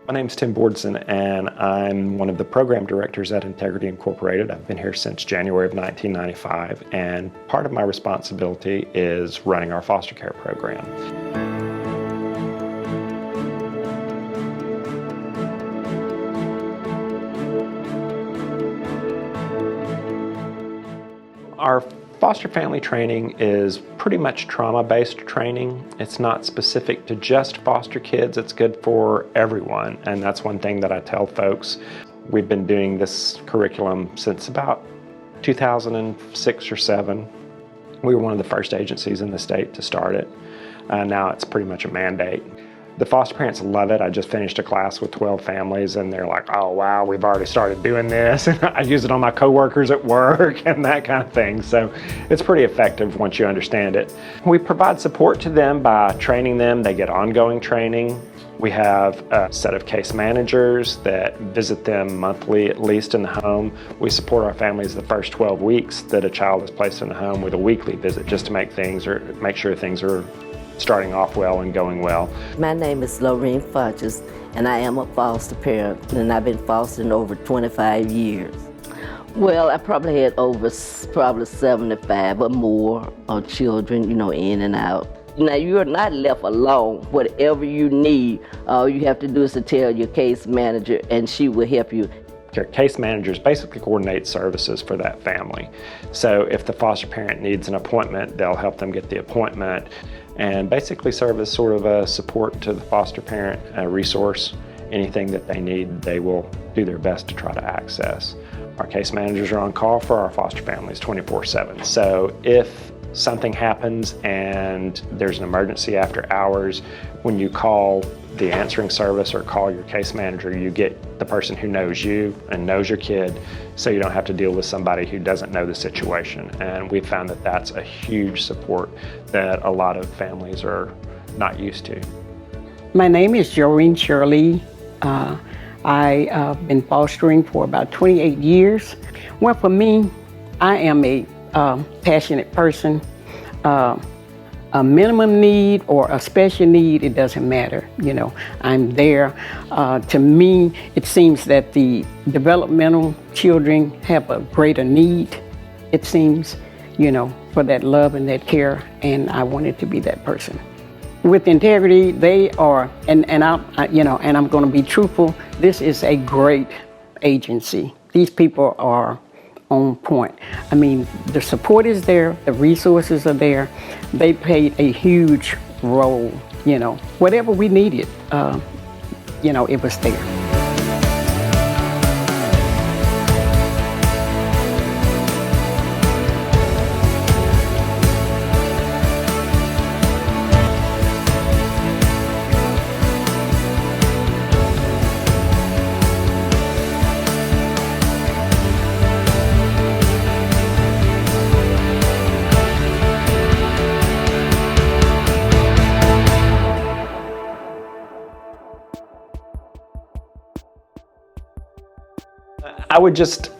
My name's Tim Bordson, and I'm one of the program directors at Integrity Incorporated. I've been here since January of 1995, and part of my responsibility is running our foster care program. Our foster family training is pretty much trauma-based training. It's not specific to just foster kids, it's good for everyone, and that's one thing that I tell folks. We've been doing this curriculum since about 2006 or 7. We were one of the first agencies in the state to start it. Now it's pretty much a mandate. The foster parents love it. I just finished a class with 12 families and they're like, oh wow, we've already started doing this. And I use it on my coworkers at work and that kind of thing. So it's pretty effective once you understand it. We provide support to them by training them. They get ongoing training. We have a set of case managers that visit them monthly, at least in the home. We support our families the first 12 weeks that a child is placed in the home with a weekly visit just to make sure things are starting off well and going well. My name is Lorraine Fudges, and I am a foster parent, and I've been fostering over 25 years. Well, I probably had over 75 or more of children, in and out. Now, you're not left alone. Whatever you need, all you have to do is to tell your case manager, and she will help you. Your case managers basically coordinate services for that family. So if the foster parent needs an appointment, they'll help them get the appointment and basically serve as sort of a support to the foster parent, a resource. Anything that they need, they will do their best to try to access. Our case managers are on call for our foster families 24/7. So if something happens and there's an emergency after hours, when you call the answering service or call your case manager, you get the person who knows you and knows your kid, so you don't have to deal with somebody who doesn't know the situation. And we've found that that's a huge support that a lot of families are not used to. My name is Joreen Shirley. I've been fostering for about 28 years. Well, for me, I am a passionate person. A minimum need or a special need, it doesn't matter. I'm there. To me, it seems that the developmental children have a greater need, it seems, for that love and that care, and I wanted to be that person. With Integrity, they are, and I'm going to be truthful, this is a great agency. These people are on point. I mean, the support is there, the resources are there. They played a huge role, whatever we needed, it was there. I would just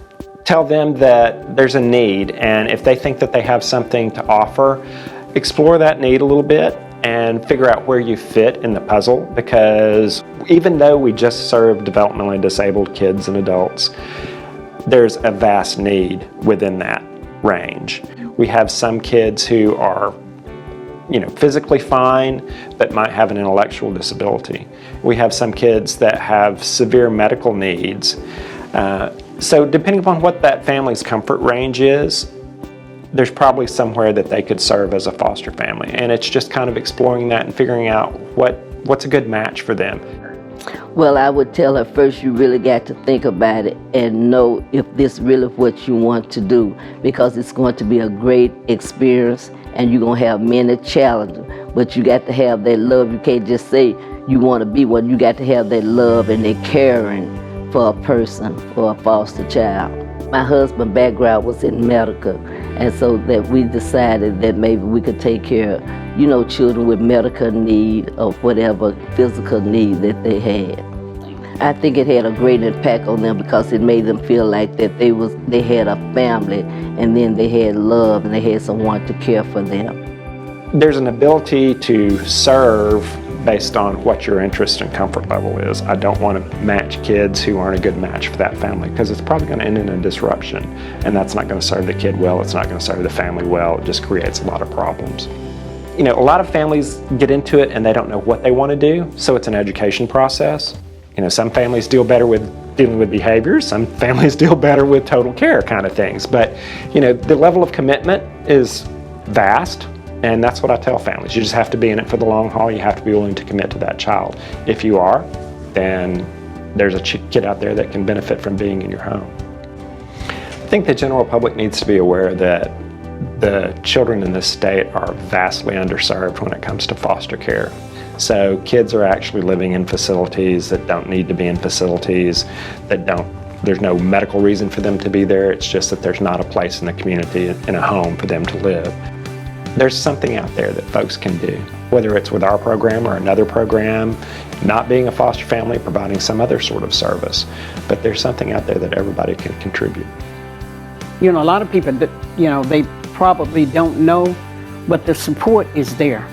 tell them that there's a need, and if they think that they have something to offer, explore that need a little bit and figure out where you fit in the puzzle, because even though we just serve developmentally disabled kids and adults, there's a vast need within that range. We have some kids who are physically fine, but might have an intellectual disability. We have some kids that have severe medical needs. So depending upon what that family's comfort range is, there's probably somewhere that they could serve as a foster family. And it's just kind of exploring that and figuring out what's a good match for them. Well, I would tell her first you really got to think about it and know if this really what you want to do, because it's going to be a great experience and you're going to have many challenges, but you got to have that love. You can't just say you want to be one. You got to have that love and that caring for a person, for a foster child. My husband's background was in medical, and so that we decided that maybe we could take care of, children with medical need or whatever physical need that they had. I think it had a great impact on them because it made them feel like that they had a family, and then they had love and they had someone to care for them. There's an ability to serve based on what your interest and comfort level is. I don't want to match kids who aren't a good match for that family, because it's probably going to end in a disruption, and that's not going to serve the kid well. It's not going to serve the family well. It just creates a lot of problems. You know, a lot of families get into it and they don't know what they want to do, so it's an education process. You know, some families deal better with dealing with behaviors, some families deal better with total care kind of things. But, you know, the level of commitment is vast, and that's what I tell families. You just have to be in it for the long haul. You have to be willing to commit to that child. If you are, then there's a kid out there that can benefit from being in your home. I think the general public needs to be aware that the children in this state are vastly underserved when it comes to foster care. So kids are actually living in facilities that don't need to be in facilities, there's no medical reason for them to be there. It's just that there's not a place in the community, in a home for them to live. There's something out there that folks can do, whether it's with our program or another program, not being a foster family, providing some other sort of service. But there's something out there that everybody can contribute. You know, a lot of people that, you know, they probably don't know, but the support is there.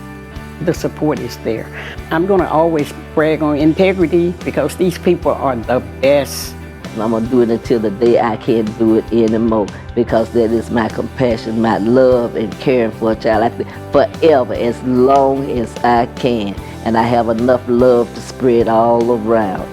The support is there. I'm going to always brag on integrity, because these people are the best. I'm going to do it until the day I can't do it anymore, because that is my compassion, my love and caring for a child like that forever, as long as I can. And I have enough love to spread all around.